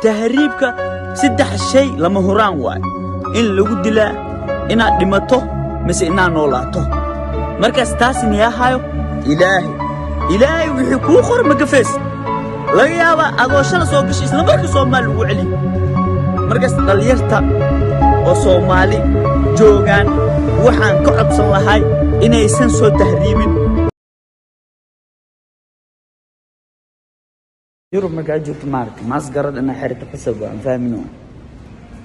tahriibka saddex shay lama huraan waay in lagu dilaa inaad dhimato mise inaad noolaato markaas taas niyahayo ilaahay wixii kuu qor ma gafees laga yaabaa adoo shala soo gashay isla markii Soomaali lagu celi markaas dhalinyarta oo Soomaali joogaan waxaan ka codsan lahay inaysan soo tahriibin يوروب ما قاعد يجوك مارك ما أصغر أنا حرت حسب عن فاهمينه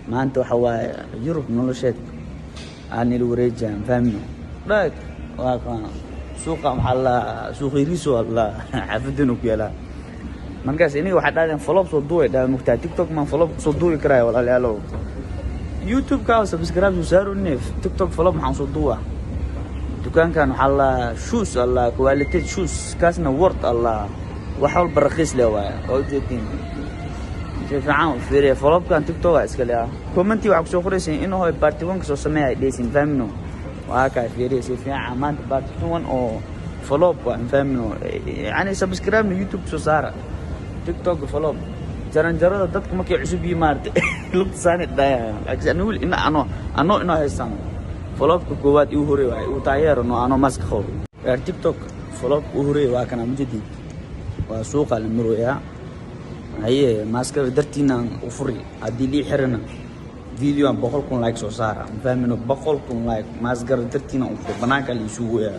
ما أنت وحوا يوروب نلوشت أنا الوريج عن فاهمينه راك واقع سوق محلا سوق يريسو الله حفظنك يلا من قاس إني واحد هذا فلوب صدوي ده مقطع تيك توك ما فلوب صدوي كراي ولا لا يوتيوب كاو سبسكرايب وساروا النف تيك توك فلوب محن صدوه دكان كان حلا شوس الله كواليتي شوس كاسنا ورد الله وحول برخيص له واي او جدين شوف عام فيري فلوب كان تيك توك اسكليا كومنتي وعك سو خريسين انه هو بارتي 1 كسو سمي ديسين فاهمنو واكا فيري في عمان بارتي 1 او فلوب فاهمنو يعني سبسكرايب يوتيوب سو صار تيك توك فلوب جران جرada dadka markay cusub yimaartay lugta saanid daaya laakiin anuu in ano haysan فلوبka koowaad uu horeey waay uu taageerno ano mask qow تيك توك فلوب uu horeey waa kana mujidin وسوق المروية هي ماسكة درتينا وفري هدي لي حرنا فيديو عن بقولكم لايك سو صار فاهمينه بقولكم لايك ماسكة درتينا وفري بناك اللي يسويها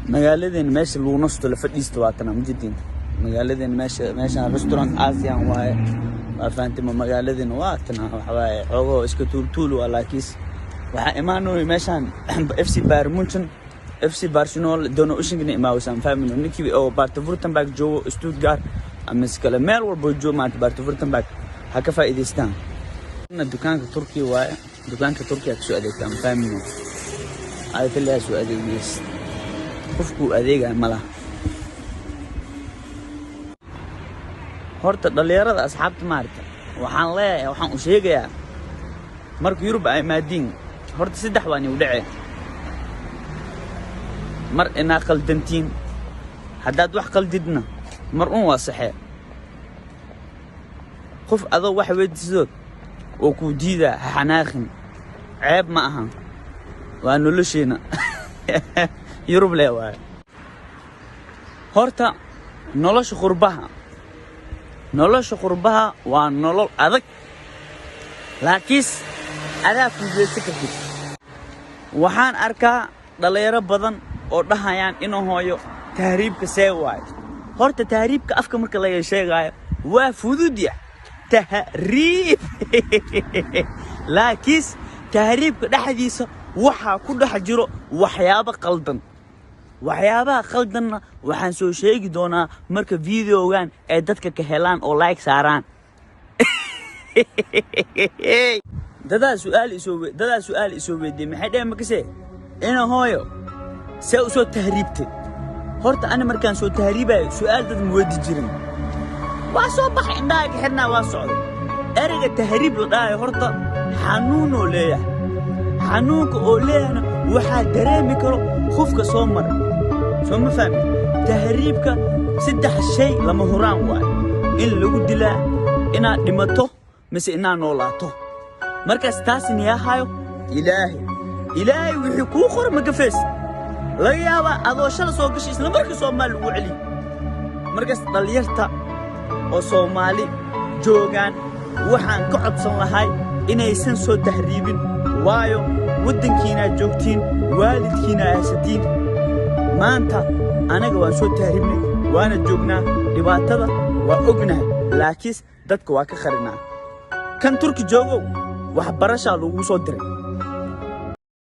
مقالدين ماشي لو نص تلفديست واتنا مجدين مقالدين ماشي ريستورانت آسيان واي فانت مقالدين واتنا وحواي اوغو اسكو تولو ولا كيس waxa imaanay meeshan FC Bayern Munchen FC Barcelona dono ushigni imaasan faamino ninkii oo Württemberg joogo Stuttgart ama iskala meel walba joogo maanta Württemberg ha ka faa'iideystaan dukaanka Turkiga waay dukaanka Turkiga ku soo adeegtaan faamino ay kaliya soo adeegays qofku adeega malaha horta dhalinyarada asxaabta maarta waxaan leeyahay waxaan u sheegayaa marka Yurub ay maadin horta saddex waan u dhacay mar ina qaldantiin hadaad wax qaldidna mar un waa saxee qof adoo wax weydiiso oo ku diida xanaaqin ceeb ma aha waa nolosheena Yurub leeyahay horta nolosha qurbaha waa nolol adag laakiin adaa ku jeesto kadib waxaan arkaa dhalinyaro badan oo dhahayaan inuu hooyo tahriibka see waay horta tahriibka afka marka la sheegayo waa fududiya tahriib laakiin tahriibka dhaxdiisa waxa ku dhex jiro waxyaabaha qaldanna waxaan soo sheegi doonaa marka videogan ay dadka ka helaan oo like saaraan dadaa su'aal isoo weydiiyay maxay dhahay makase inuu hooyo see u soo tahriibtay horta ana markaan soo tahriibay su'aal dad ma weydi jirin waa soo baxay indhaaga xirnaa waa socday erayga tahriib la dhahay horta xanuun oo leeyahay xanuunka oo leeyahna waxaa dareemi karo qofka soo maray soo ma fahmi tahriibka saddex shay lama huraan waay in lagu dilaa inaad dhimato mise inaad noolaato markaas taas niyahayo ilaahay wixii kuu qor ma gafees laga yaabaa adoo shala soo gashay isla markii Soomaali lagu celi markaas dhalinyarta oo Soomaali joogaan waxaan ka codsan lahay inaysan soo tahriibin waayo wadankiina joogtiin waalidkiina haysatiin maanta anaga waan soo tahriibnay waana joognaa dhibaatada waa ognahay laakiin dadka waa ka qarinaa kan Turki joogo wax barasha lagu soo diray